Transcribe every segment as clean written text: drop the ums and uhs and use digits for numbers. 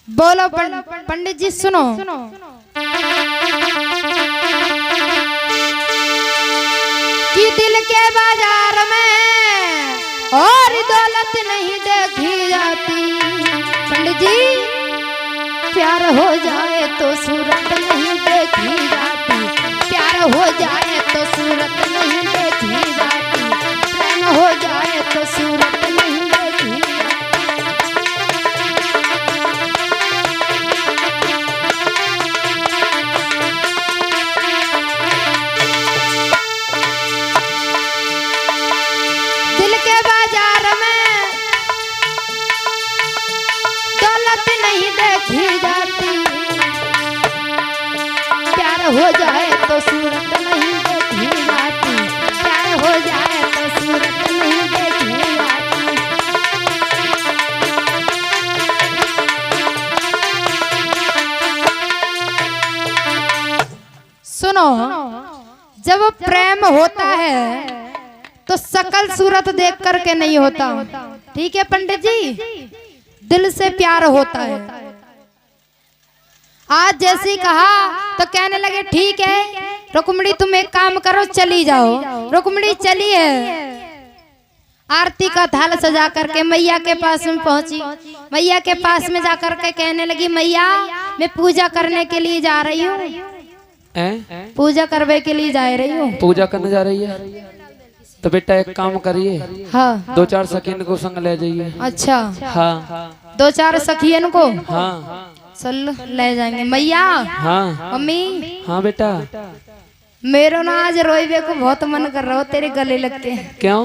बोलो पंडित जी सुनो। कि दिल के बाजार में और दौलत नहीं देखी जाती। पंडित जी प्यार हो जाए तो सूरत नहीं देखी जाती। प्यार हो जाए तो सूरत नहीं देखी जाती। प्रेम हो जाए तो सूरत नहीं देखी जाती। दिल के बाजार में दौलत नहीं देखी जाती। प्यार हो जाए तो सूरत नहीं देखी जाती। प्यार हो जाए तो सूरत नहीं देखी जाती। सुनो, जब प्रेम होता है तो शकल सूरत देख करके नहीं होता। ठीक है पंडित जी, दिल से प्यार होता है। आज जैसे कहा तो कहने लगे ठीक है रुक्मणी तुम एक काम करो चली जाओ। रुक्मणी चली है, आरती का थाल सजा करके मैया के पास में पहुंची। मैया के पास में जाकर के कहने लगी मैया मैं पूजा करने के लिए जा रही हूँ। पूजा करने के लिए जा रही हूँ। पूजा करने जा रही है तो बेटा एक काम करिए, हाँ 2-4 सखियन को संग ले जाइए। अच्छा हाँ 2-4 सखियन को हाँ चल ले जाएंगे। मैया हाँ मम्मी हाँ बेटा मेरा ना आज रोईबे को बहुत मन कर रहा हो तेरे गले लग के। क्यों?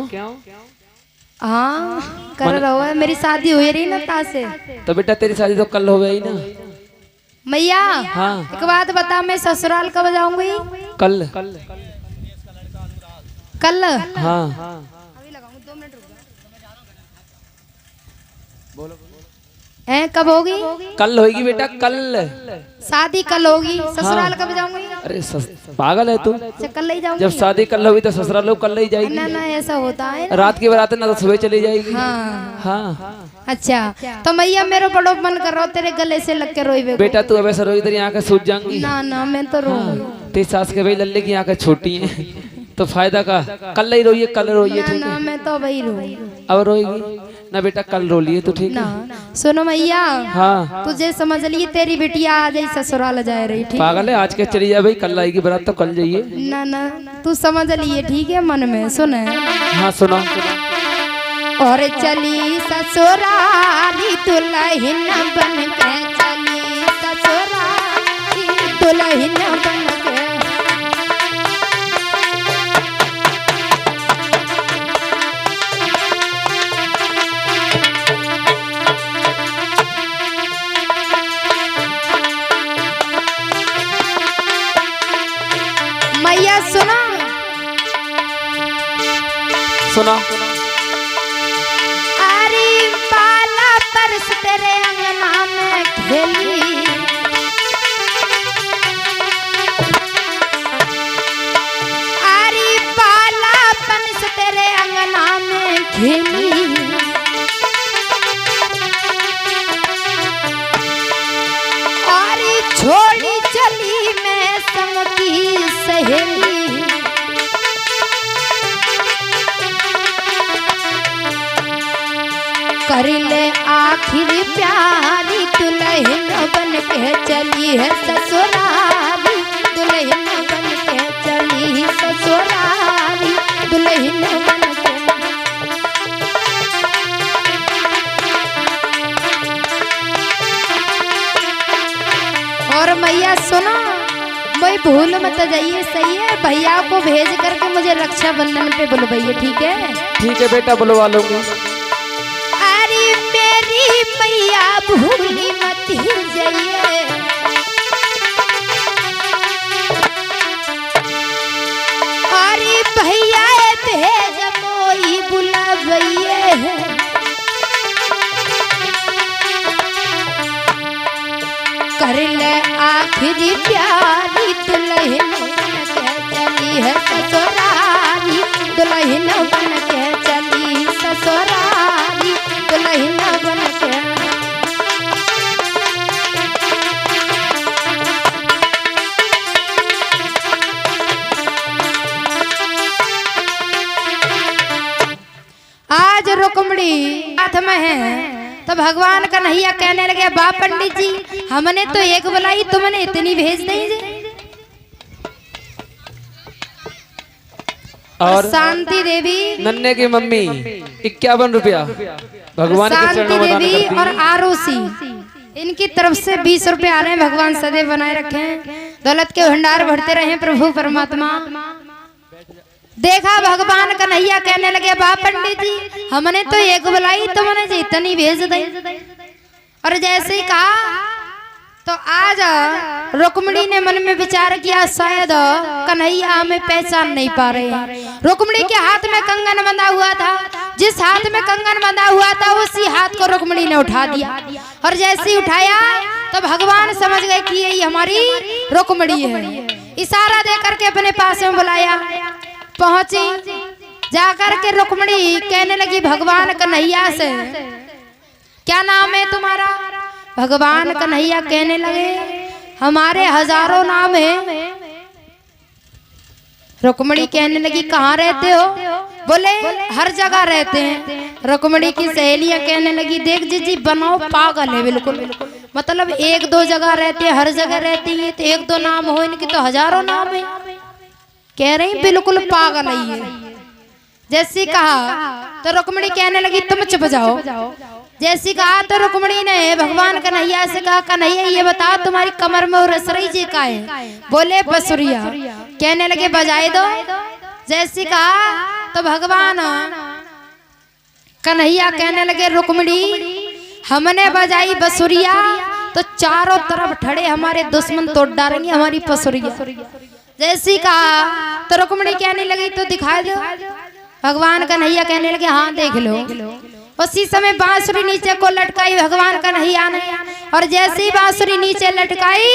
हाँ कर रहा है, मेरी शादी हुई रही ना ता से। तो बेटा तेरी शादी तो कल हो गई ना। मैया हाँ एक बात बता मैं ससुराल कब जाऊंगी? कल कल हाँ कब होगी? कल होगी बेटा कल। शादी कल होगी, ससुराल कब जाऊंगी? अरे पागल है तू, कल ही जाऊंगी। जब शादी कल होगी तो ससुराल लोग कल ही जाएगी। ना ना ऐसा होता है ना। रात की बारात ना तो सुबह चली जाएगी। हाँ हाँ अच्छा तो मैया मेरा बड़ो मन कर रहा हो तेरे गले से लग के रोईबे। बेटा तू अब ऐसा रोई तेरी आंखें सूज जाएंगी। ना ना मैं तो रो तेरी सास के भाई लल्ले की आंखें छोटी हैं तो फायदा का कल ही रोइए, कल रोइए ठीक ना है। मैं तो वही रो अब रोएगी ना बेटा कल रो लिए तो ठीक है। ना। सुनो मैया हाँ तुझे समझ लिए तेरी बिटिया आ जाई ससुराल जा रही। ठीक पागल है, आज के चली जाए भाई, कल आएगी बारात तो कल जाइए। ना ना तू समझ लिए ठीक है मन में। सुन हाँ सुनो। और चली ससुराली दुल्हन बन के चली ससुराली दुल्हन बन के। मैया सुना सुना अरे पाला परस तेरे अंगना में खेली। अरे पाला परस तेरे अंगना में खेली। अरे छोड़ी चली मैं संग की सहेली। कर ले आखिर प्यारी दुल्हन बन के चली है ससुराली। दुल्हन बन के चली ससुराली दुल्हन बन के। और मैया सुनो कोई भूल मत जाइए सही है। भैया को भेज करके मुझे रक्षाबंधन पे बुलवाइए ठीक है। ठीक है बेटा बुलवा लूंगी। मेरी मैया भूली मत जाइए। अरे भैया भेज मोई बुलाइए। कर ले आखिरी प्यारी दुल्हन बन के चली है ससुराली। दुल्हन बन के चली ससुराली दुल्हन बन में हैं। तो भगवान कन्हैया कहने लगे, बा पंडित जी, हमने तो एक बुलाई, तुमने इतनी भेज दी जी। और शांति देवी, नन्हे की मम्मी 51 रुपया भगवान के शांति चरणों में दान देवी करती और है। आरोसी, इनकी तरफ से 20 रुपए आ रहे हैं। भगवान सदैव बनाए रखें, दौलत के भंडार बढ़ते रहे प्रभु परमात्मा। देखा भगवान कन्हैया कहने लगे, बा पंडित जी, हमने तो एक बुलाई, तुमने जी इतनी भेज दी। और जैसे ही कहा तो आज रुक्मिणी ने मन में विचार किया, शायद कन्हैया हमें पहचान नहीं पा रहे हैं। रुक्मिणी के हाथ में कंगन बंधा हुआ था, जिस हाथ में कंगन बंधा हुआ था उसी हाथ को रुक्मिणी ने उठा दिया। और जैसे ही उठाया तो भगवान समझ गए कि ये हमारी रुक्मिणी है। इशारा देकर के अपने पास में बुलाया। पहुंची, जाकर के रुक्मिणी कहने लगी भगवान कन्हैया से, क्या नाम है तुम्हारा? भगवान कन्हैया कहने लगे, हमारे हजारों नाम है। रुक्मिणी कहने लगी, कहाँ रहते हो? बोले हर जगह रहते हैं। रुक्मिणी की सहेलियां कहने लगी, देख जीजी बनाओ पागल है बिल्कुल, मतलब एक दो जगह रहते हैं, हर जगह रहती है, तो एक दो नाम हो, इनकी तो हजारों नाम है। कह रही बिल्कुल पागल है ये। जैसी कहा तो रुक्मिणी कहने लगी, तुम चुप जाओ। जैसी कहा तो रुक्मिणी ने भगवान कन्हैया से कहा, कन्हैया ये बताओ तुम्हारी कमर में रसरई जी का है? बोले बसुरिया। कहने लगे बजाए दो। जैसी कहा तो भगवान कन्हैया कहने लगे, रुक्मिणी हमने बजाई बसुरिया तो चारों तरफ ठड़े हमारे दुश्मन तोड़ डालेंगे हमारी पसुरिया। जैसी कहा तो रुक्मिणी कहने लगी, तो दिखा दो। भगवान कन्हैया कहने लगे, हाँ देख लो। उसी समय बांसुरी नीचे को लटकाई भगवान कन्हैया ने, और जैसे ही बांसुरी नीचे लटकाई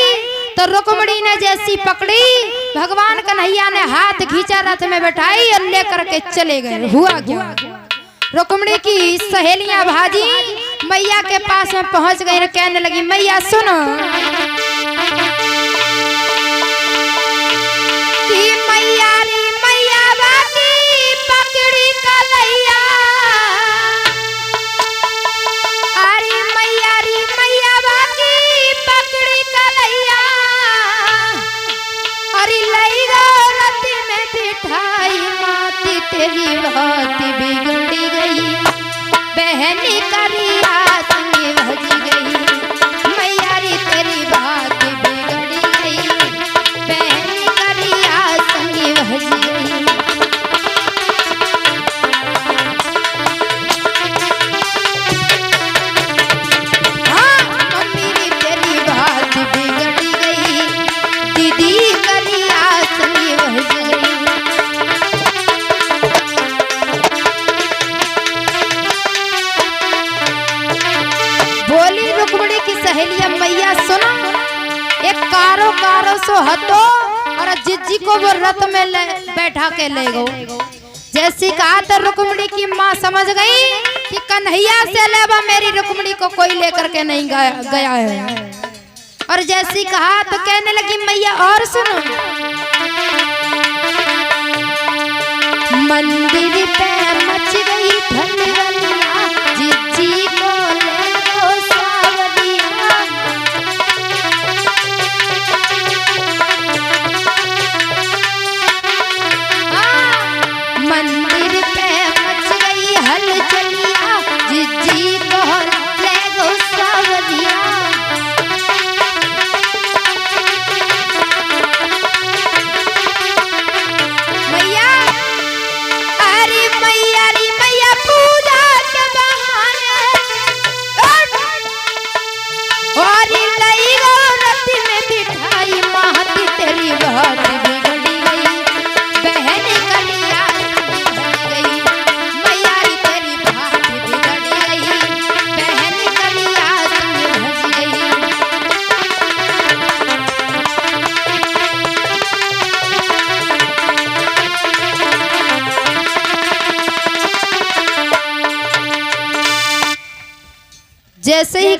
तो रुक्मिणी ने जैसी पकड़ी, भगवान कन्हैया ने हाथ खींचा, रथ में बैठाई और लेकर के चले गए। हुआ क्या, रुक्मिणी की सहेलियां भाजी मैया के पास में पहुंच गई। कहने लगी, मैया सुनो कि मैया री मैया बाकी पकड़ी कलैया, अरे मैया री मैया बाकी पकड़ी कलैया, अरे लई गो रति में बिठाई माती तेरी बात बिगड़ी गई, बहनी करिया संग भज गई, मैया री तेरी बात बिगड़ी गई, बहनी करिया संग भज गई। हाँ मम्मी री तेरी बात बिगड़ी गई, दीदी करिया संग भज गई। बोली रुक्मिणी की सहेलियां, मैया सुनो, एक कारो कारो सो हतो और जिज्जी को वो रथ में बैठा के ले गो। जैसी कहा तो रुक्मिणी की माँ समझ गई कि कन्हैया से अलावा मेरी रुक्मिणी को कोई लेकर के नहीं गया है। और जैसी कहा तो कहने लगी, मैया और सुनो, मंदिर पे मच गई धनवलिया, जिज्जी को ले गो सावलिया, मंदिर पे मच गई हलचलिया, जिज्जी को ले गो सावलिया। मैया अरे मैया री मैया पूजा के बहाने और लई गो रति में बिठाई माती तेरी बात बिगड़ी गई, बहन कलिया भज गई, मैया री तेरी बात बिगड़ी गई, बहन कलिया भज गई। जैसे ही